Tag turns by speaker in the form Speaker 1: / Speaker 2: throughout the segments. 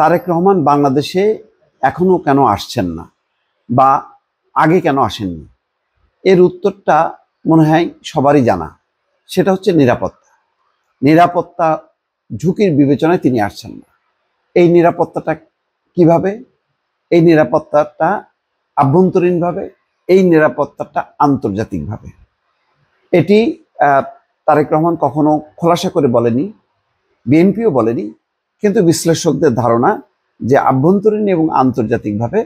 Speaker 1: তারেক রহমান বাংলাদেশে এখনো কেন আসছেন না বা আগে কেন আসেননি? এর উত্তরটা মনে হয় সবারই জানা। সেটা হচ্ছে নিরাপত্তা। নিরাপত্তা ঝুঁকির বিবেচনায় তিনি আসছেন না। এই নিরাপত্তাটা কিভাবে? এই নিরাপত্তাটা আভ্যন্তরীণভাবে, এই নিরাপত্তাটা আন্তর্জাতিকভাবে। এটি তারেক রহমান কখনো খোলাসা করে বলেনি, বিএনপিও বলেনি, কিন্তু বিশ্লেষকদের ধারণা যে আভ্যন্তরীণ এবং আন্তর্জাতিকভাবে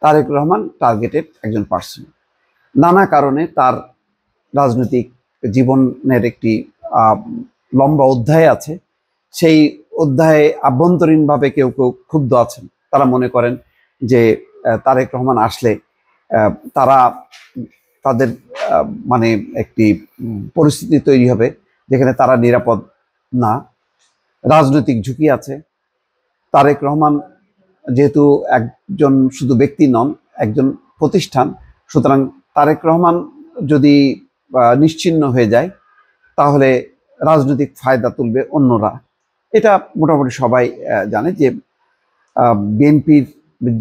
Speaker 1: তারেক রহমান টার্গেটেড একজন পার্সন। নানা কারণে তার রাজনৈতিক জীবনের একটি লম্বা অধ্যায় আছে। সেই অধ্যায়ে আভ্যন্তরীণভাবে কেউ কেউ ক্ষুব্ধ আছেন। তারা মনে করেন যে তারেক রহমান আসলে তারা তাদের মানে একটি পরিস্থিতি তৈরি হবে যেখানে তারা নিরাপদ না, রাজনৈতিক ঝুঁকি আছে। তারেক রহমান যেহেতু একজন শুধু ব্যক্তি নন, একজন প্রতিষ্ঠান, সুতরাং তারেক রহমান যদি নিশ্চিহ্ন হয়ে যায় তাহলে রাজনৈতিক ফায়দা তুলবে অন্যরা। এটা মোটামুটি সবাই জানে যে বিএনপির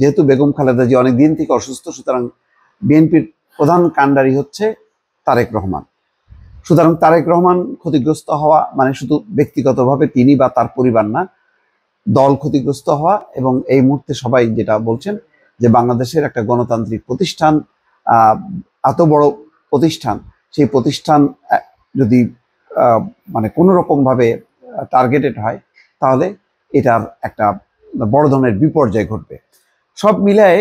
Speaker 1: যেহেতু বেগম খালেদা জি অনেক দিন থেকে অসুস্থ, সুতরাং বিএনপির প্রধান কাণ্ডারি হচ্ছে তারেক রহমান। সুতরাং তারেক রহমান ক্ষতিগ্রস্ত হওয়া মানে শুধু ব্যক্তিগতভাবে তিনি বা তার পরিবার না, দল ক্ষতিগ্রস্ত হওয়া। এবং এই মুহূর্তে সবাই যেটা বলছেন যে বাংলাদেশের একটা গণতান্ত্রিক প্রতিষ্ঠান, এত বড় প্রতিষ্ঠান, সেই প্রতিষ্ঠান যদি মানে কোনো রকমভাবে টার্গেটেড হয় তাহলে এটার একটা বড় ধরনের বিপর্যয় ঘটবে। সব মিলায়ে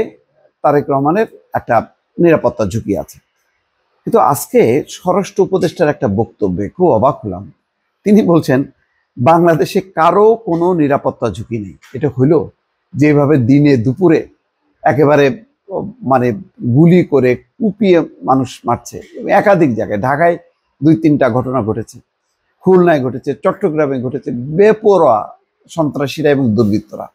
Speaker 1: তারেক রহমানের একটা নিরাপত্তা ঝুঁকি আছে। কিন্তু আজকে স্বরাষ্ট্র উপদেষ্টার একটা বক্তব্যে খুব অবাক হলাম। তিনি বলছেন বাংলাদেশে কারো কোনো নিরাপত্তা ঝুঁকি নেই। এটা হইল যেভাবে দিনে দুপুরে একেবারে মানে গুলি করে কুপিয়ে মানুষ মারছে একাধিক জায়গায়। ঢাকায় 2-3টা ঘটনা ঘটেছে, খুলনায় ঘটেছে, চট্টগ্রামে ঘটেছে। বেপরোয়া সন্ত্রাসীরা এবং দুর্বৃত্তরা,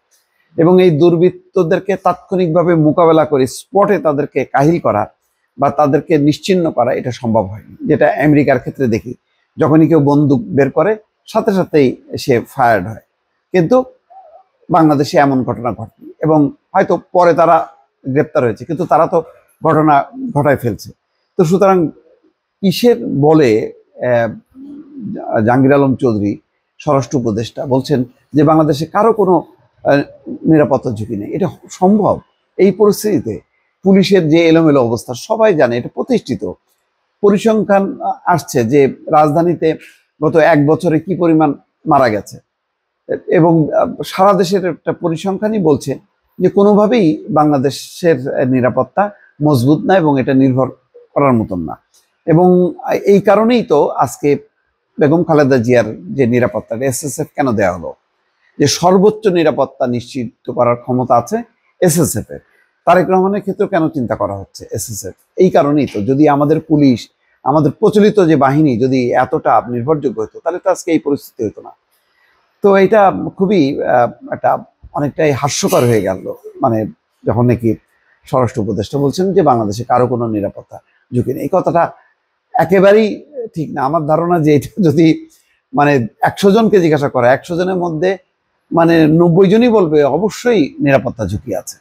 Speaker 1: এবং এই দুর্বৃত্তদেরকে তাৎক্ষণিকভাবে মোকাবেলা করে স্পটে তাদেরকে কাহিল করা বা তাদেরকে নিশ্চিহ্ন করা এটা সম্ভব হয়নি। যেটা আমেরিকার ক্ষেত্রে দেখি, যখনই কেউ বন্দুক বের করে সাথে সাথেই সে ফায়ার্ড হয়। কিন্তু বাংলাদেশে এমন ঘটনা ঘটেনি, এবং হয়তো পরে তারা গ্রেপ্তার হয়েছে, কিন্তু তারা তো ঘটনা ঘটায় ফেলছে। তো সুতরাং কিসের বলে জাহাঙ্গীর আলম চৌধুরী স্বরাষ্ট্র উপদেষ্টা বলছেন যে বাংলাদেশে কারো কোনো নিরাপত্তা ঝুঁকি নেই? এটা সম্ভব এই পরিস্থিতিতে? পুলিশের যে এলোমেলো অবস্থা সবাই জানে, এটা প্রতিষ্ঠিত। পরিসংখ্যান আসছে যে রাজধানীতে গত 1 বছরে কি পরিমাণ মারা গেছে, এবং সারা দেশের একটা পরিসংখ্যানই বলছে যে কোনোভাবেই বাংলাদেশের নিরাপত্তা মজবুত না, এবং এটা নির্ভর করার মতন না। এবং এই কারণেই তো আজকে বেগম খালেদা জিয়ার যে নিরাপত্তাটা এসএসএফ কেন দেওয়া হলো, যে সর্বোচ্চ নিরাপত্তা নিশ্চিত করার ক্ষমতা আছে এসএসএফ এর। তারেক রহমানের ক্ষেত্রে কেন চিন্তা করা হচ্ছে এসএসএফ? এই কারণেই তো, যদি আমাদের পুলিশ, আমাদের প্রচলিত যে বাহিনী যদি এতটা নির্ভরযোগ্য হতো তাহলে তো আজকে এই পরিস্থিতি হতো না। তো এটা খুবই একটা অনেকটাই হাস্যকর হয়ে গেল, মানে যখন নাকি স্বরাষ্ট্র উপদেষ্টা বলছেন যে বাংলাদেশে কারো কোনো নিরাপত্তা ঝুঁকি নেই। এই কথাটা একেবারেই ঠিক না। আমার ধারণা যে এটা যদি মানে 100 জনকে জিজ্ঞাসা করে, 100 জনের মধ্যে মানে 90 জনই বলবে অবশ্যই নিরাপত্তা ঝুঁকি আছে।